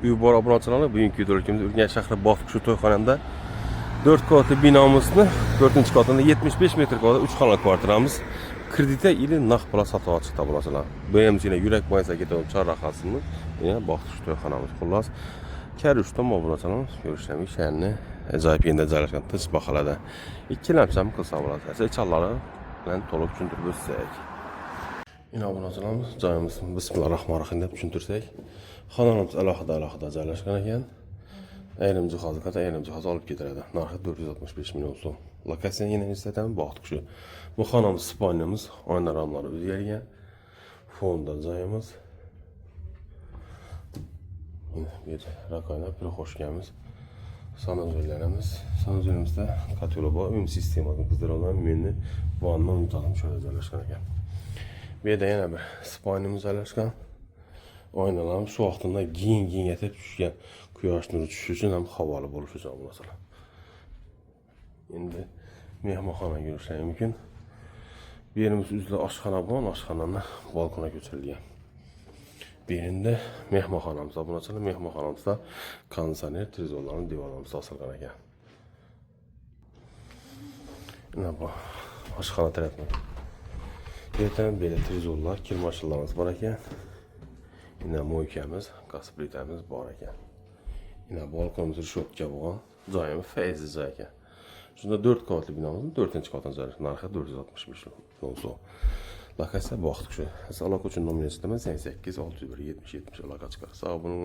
Büyük bor obunachilarlar, bugungi videolarimiz Urganch shahri Bog'qushu to'yxonasida 4 qavatli binomizni 4-qatida 75 metr kvadrat 3 xonali kvartiramiz kreditda ili naqd pul sotib olishga obunachilar. BMC'ne yurak maysa ketib chorrahasini, yana Bog'qushu to'yxonamiz xullas. Karishdan obunachilarimiz görüşləmiş şəhərini ajoyib yerdə joylashgan tinch baholada ikkilamcham qilsa bo'ladi. Chalları bilan to'liq tushuntirib o'tsak. Yine obunachilarimiz joyimizni bismillahirrohmanirrohim deb tushuntirsak, xonamiz alohida joylashgan ekan. Ayrim jihozi qata ayrim jihoz olib ketiladi. Narxi 465 million so'm. Lokatsiyani yana eslatamiz, Bog'qushu. Bu xonamiz spalnamiz, oyna ramlari o'zgargan. Fonda joyimiz. Bir rakoyna bir xo'shganmiz. Sanazorlarimiz. Sanazorimizda katyola bor, uyum sistemasi qizdiragan menni vanna unutadim şöyle joylashgan ekan. Bu yerda yana bir spalnamiz joylashgan. Oynalarimiz shu vaqtida giyin yetib tushgan. Quyosh nuri tushishi uchun ham havoli bo'lishi uchun masalan. Endi mehmonxona yurishlari mumkin. Bu yerimiz uzra oshxona bor, oshxonani balkona ko'chirilgan. Bu yerda mehmonxonamiz, obunachilar mehmonxonamizda konditsioner, televizorlarni devorlarimiz osilgan ekan. Mana bu oshxona tarafdan. Yerdan beri televizorlar, kirmashlarimiz bor ekan. Yine moykamiz, gaz plitamiz bor ekan. Yine balkonumuz rishotka bo'lgan, joyimiz fayzli joy ekan. Shunda 4 qavatli binomizning 4-qavatdan joylashgan. Narxi 465 million so'm. Lokatsiya Bog'qushu. Aloqa uchun nomer eshitaman 88 601 70 70 aloqa chiqar. Sog' bo'ling.